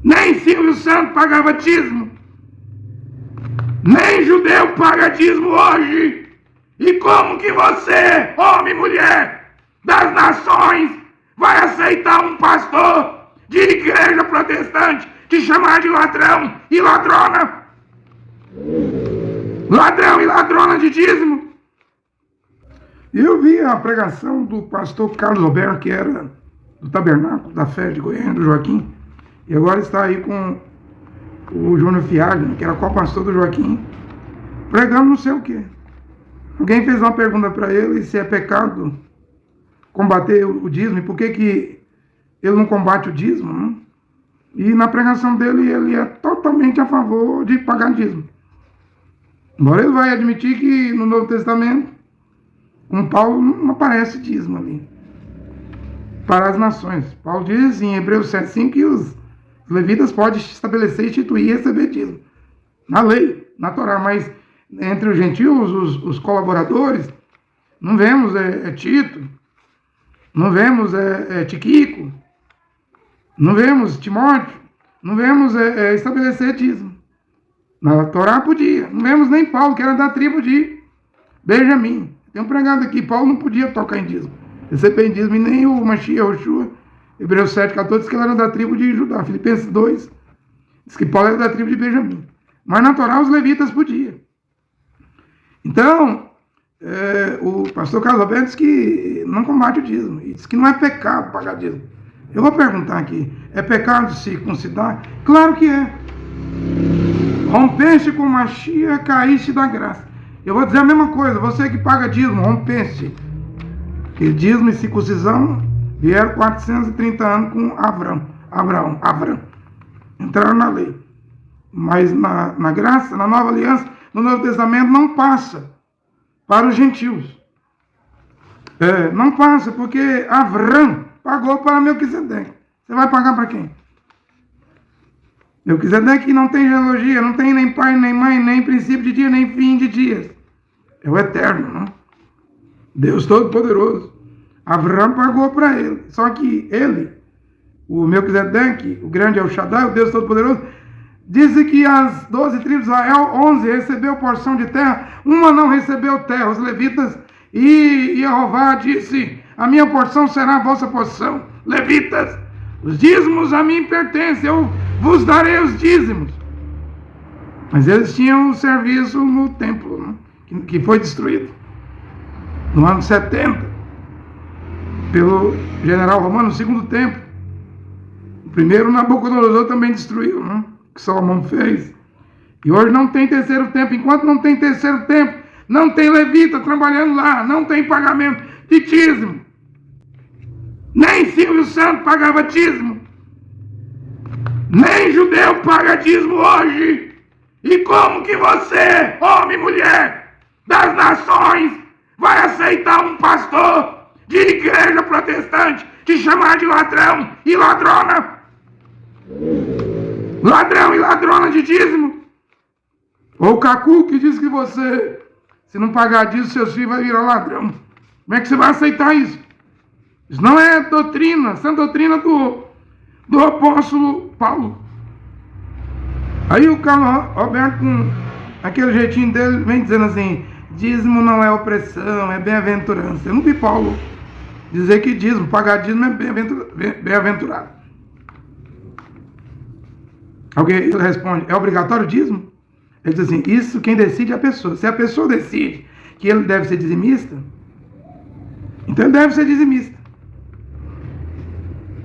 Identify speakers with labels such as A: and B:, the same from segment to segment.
A: Nem Silvio Santos pagava dízimo. Nem judeu paga dízimo hoje. E como que você, homem e mulher das nações, vai aceitar um pastor de igreja protestante te chamar de ladrão e ladrona? Ladrão e ladrona de dízimo. Eu vi a pregação do pastor Carlos Roberto, que era do Tabernáculo da Fé de Goiânia, do Joaquim, e agora está aí com o Júnior Fiagno, que era co-pastor do Joaquim, pregando não sei o quê. Alguém fez uma pergunta para ele se é pecado combater o dízimo, e por que ele não combate o dízimo, né? E na pregação dele, ele é totalmente a favor de pagar dízimo. Embora ele vai admitir que no Novo Testamento, com Paulo, não aparece dízimo ali para as nações. Paulo diz em Hebreus 7,5 que os levitas podem estabelecer, instituir e receber dízimo na lei, na Torá, mas entre os gentios, os colaboradores, não vemos Tito, não vemos Tiquico, não vemos Timóteo, não vemos estabelecer dízimo. Na Torá podia, não vemos nem Paulo, que era da tribo de Benjamim. Tem um pregado aqui, Paulo não podia tocar em dízimo, receber em dízimo, e nem o Mashiach, Yoshua, Hebreus 7,14, diz que ele era da tribo de Judá. Filipenses 2, diz que Paulo era da tribo de Benjamim. Mas na Torá os levitas podiam. Então, o pastor Carlos Alberto diz que não combate o dízimo, e diz que não é pecado pagar dízimo. Eu vou perguntar aqui, é pecado circuncidar? Claro que é. Rompeste com Mashiach, caíste da graça. Eu vou dizer a mesma coisa, você que paga dízimo, rompeste. Que dízimo e circuncisão vieram 430 anos com Abraão. Entraram na lei. Mas na graça, na nova aliança, no Novo Testamento, não passa para os gentios. Não passa, porque Abraão pagou para Melquisedeque. Você vai pagar para quem? Melquisedeque não tem genealogia, não tem nem pai, nem mãe, nem princípio de dia, nem fim de dias. É o eterno, não? Deus Todo-Poderoso. Abraão pagou para ele. Só que ele, o Melquisedeque, o grande El Shaddai, o Deus Todo-Poderoso, disse que as 12 tribos de Israel, 11 recebeu porção de terra, uma não recebeu terra, os levitas, e Jeová disse, a minha porção será a vossa porção. Levitas, os dízimos a mim pertencem, eu vos darei os dízimos. Mas eles tinham o serviço no templo, né? Que foi destruído no ano 70 pelo general romano, no segundo templo. O primeiro Nabucodonosor também destruiu, né? Que Salomão fez. E hoje não tem terceiro templo. Enquanto não tem terceiro templo, não tem levita trabalhando lá, não tem pagamento de dízimo. Nem Silvio Santos pagava dízimo. Nem judeu paga dízimo hoje. E como que você, homem e mulher das nações, vai aceitar um pastor de igreja protestante te chamar de ladrão e ladrona? Ladrão e ladrona de dízimo? Ou o Cacu que diz que você, se não pagar dízimo, seus filhos vão virar ladrão. Como é que você vai aceitar isso? Isso não é doutrina, isso é doutrina do apóstolo Paulo. Aí o Carlos Roberto, com aquele jeitinho dele, vem dizendo assim, dízimo não é opressão, é bem-aventurança. Eu não vi Paulo dizer que dízimo, pagar dízimo é bem-aventurado. Alguém responde, é obrigatório o dízimo? Ele diz assim, isso quem decide é a pessoa. Se a pessoa decide que ele deve ser dizimista, então ele deve ser dizimista.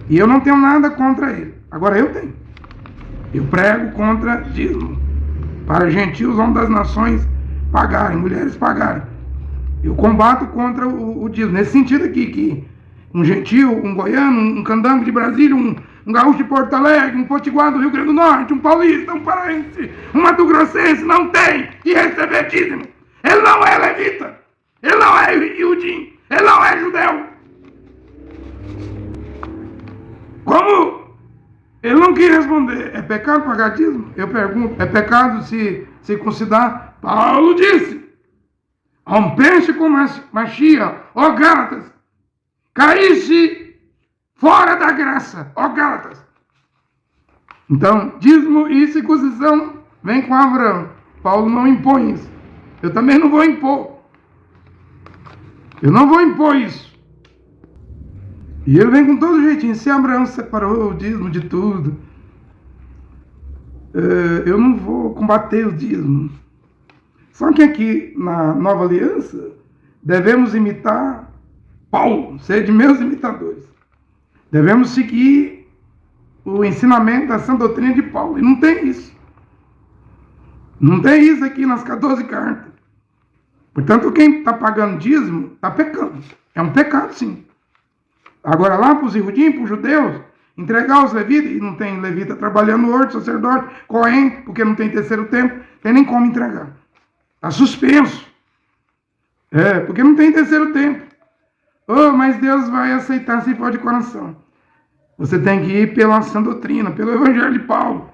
A: E eu não tenho nada contra ele. Agora eu tenho. Eu prego contra dízimo. Para gentios, homens das nações pagarem, mulheres pagarem. Eu combato contra o dízimo. Nesse sentido aqui, que um gentio, um goiano, um candango de Brasília, um gaúcho de Porto Alegre, um potiguar do Rio Grande do Norte, um paulista, um paraense, um mato-grossense não tem que receber dízimo. Ele não é levita. Ele não é iudim. Ele não é judeu. Como ele não quis responder, é pecado pagar dízimo? Eu pergunto, é pecado se circuncidar? Paulo disse, rompeste com Mashiach, ó Gálatas, caíste fora da graça, ó Gálatas. Então, dízimo e circuncisão vem com Abraão. Paulo não impõe isso. Eu também não vou impor. Eu não vou impor isso. E ele vem com todo jeitinho. Se Abraão separou o dízimo de tudo, eu não vou combater o dízimo. Só que aqui, na Nova Aliança, devemos imitar Paulo, ser de meus imitadores. Devemos seguir o ensinamento da sã doutrina de Paulo. E não tem isso. Não tem isso aqui nas 14 cartas. Portanto, quem está pagando dízimo está pecando. É um pecado, sim. Agora, lá para os iudinhos, para os judeus, entregar os levitas, e não tem levita trabalhando hoje, sacerdote, Cohen, porque não tem terceiro tempo, tem nem como entregar. Está suspenso. Porque não tem terceiro tempo. Mas Deus vai aceitar se for de coração. Você tem que ir pela sã doutrina, pelo evangelho de Paulo.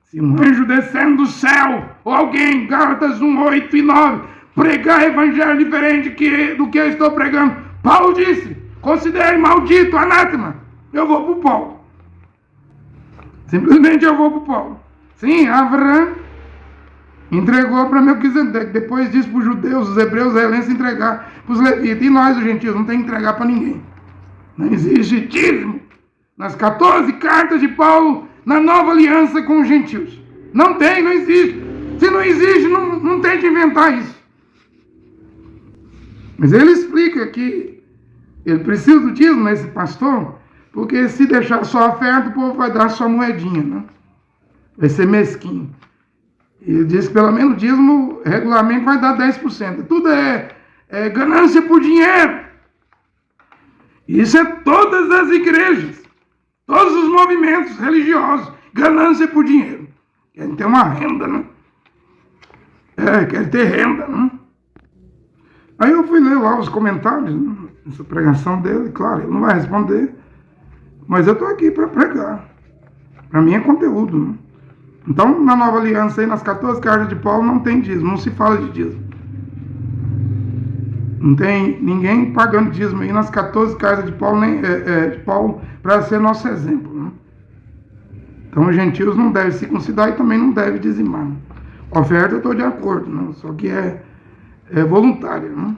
A: Se um anjo descendo do céu, ou alguém, Gálatas 1, 8 e 9, pregar evangelho diferente do que eu estou pregando, Paulo disse, considere maldito, anátema. Eu vou para o Paulo. Simplesmente eu vou para o Paulo. Sim, Abraão entregou para Melquisedeque. Depois disse para os judeus, os hebreus, os helenos entregar para os levitas. E nós, os gentios, não tem que entregar para ninguém. Não existe dízimo. Nas 14 cartas de Paulo, na nova aliança com os gentios. Não tem, não existe. Se não existe, não tem que inventar isso. Mas ele explica que ele precisa do dízimo, esse pastor, porque se deixar só a oferta, o povo vai dar só moedinha, né? Vai ser mesquinho. Ele diz que pelo menos o dízimo regularmente vai dar 10%. Tudo é ganância por dinheiro. Isso é todas as igrejas, todos os movimentos religiosos, ganância por dinheiro. Querem ter uma renda, né? Querem ter renda, né? Aí eu fui ler lá os comentários, né, essa pregação dele, claro, ele não vai responder, mas eu estou aqui para pregar. Para mim é conteúdo, né? Então, na nova aliança, aí, nas 14 cartas de Paulo, não tem dízimo, não se fala de dízimo. Não tem ninguém pagando dízimo aí nas 14 cartas de Paulo, de Paulo para ser nosso exemplo, né? Então, os gentios não devem circuncidar e também não devem dizimar, né? Oferta eu estou de acordo, né? Só que é voluntária, né?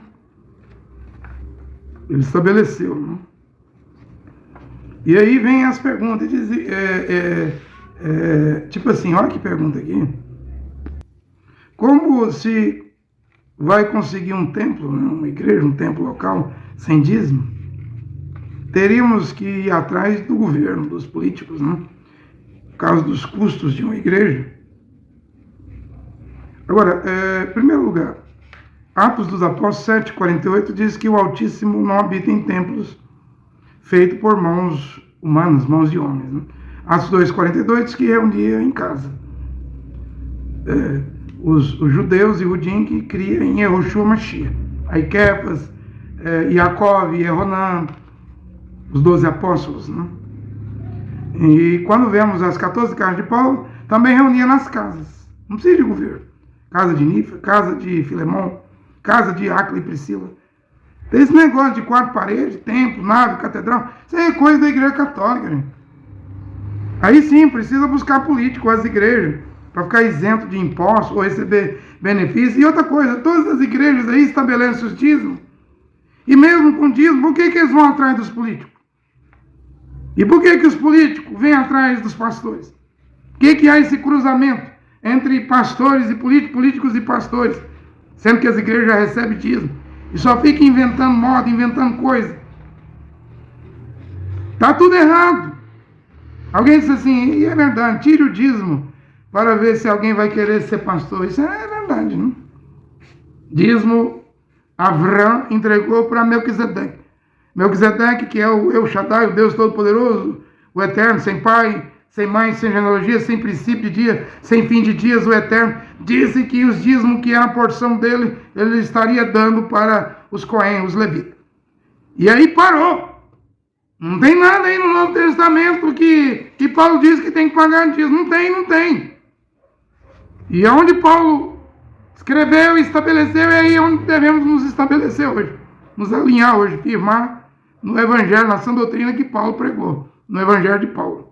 A: Ele estabeleceu, né? E aí vem as perguntas, tipo assim, olha que pergunta aqui. Como se vai conseguir um templo, né, uma igreja, um templo local, sem dízimo? Teríamos que ir atrás do governo, dos políticos, né? Por causa dos custos de uma igreja. Agora, em primeiro lugar, Atos dos Apóstolos 7,48 diz que o Altíssimo não habita em templos feitos por mãos humanas, mãos de homens, né? Atos 2,42 diz que reunia em casa. Os judeus e Rudim que criam em Yehoshua Mashiach. Aí Kefas, Yaakov, Yehonan, os 12 apóstolos, né? E quando vemos as 14 casas de Paulo, também reunia nas casas. Não precisa de governo. Casa de Nífer, casa de Filemão, casa de Áquila e Priscila. Tem esse negócio de 4 paredes, templo, nave, catedral. Isso é coisa da igreja católica, gente. Aí sim, precisa buscar político, as igrejas, para ficar isento de impostos ou receber benefícios. E outra coisa, todas as igrejas aí estabelecem os dízimos. E mesmo com dízimo, por que eles vão atrás dos políticos? E por que os políticos vêm atrás dos pastores? Por que há esse cruzamento entre pastores e políticos e pastores? Sendo que as igrejas já recebem dízimo. E só fica inventando moda, inventando coisa. Está tudo errado. Alguém disse assim, e é verdade, tire o dízimo para ver se alguém vai querer ser pastor. Isso é verdade, né? Dízimo, Abraão entregou para Melquisedeque. Melquisedeque, que é o El Shaddai, o Deus Todo-Poderoso, o Eterno, sem pai, sem mãe, sem genealogia, sem princípio de dia, sem fim de dias, o Eterno, disse que os dízimos que era a porção dele, ele estaria dando para os Cohen, os levitas. E aí parou. Não tem nada aí no Novo Testamento que Paulo diz que tem que pagar dízimo. Não tem. E aonde Paulo escreveu e estabeleceu, é aí onde devemos nos estabelecer hoje. Nos alinhar hoje, firmar no Evangelho, na sã doutrina que Paulo pregou, no Evangelho de Paulo.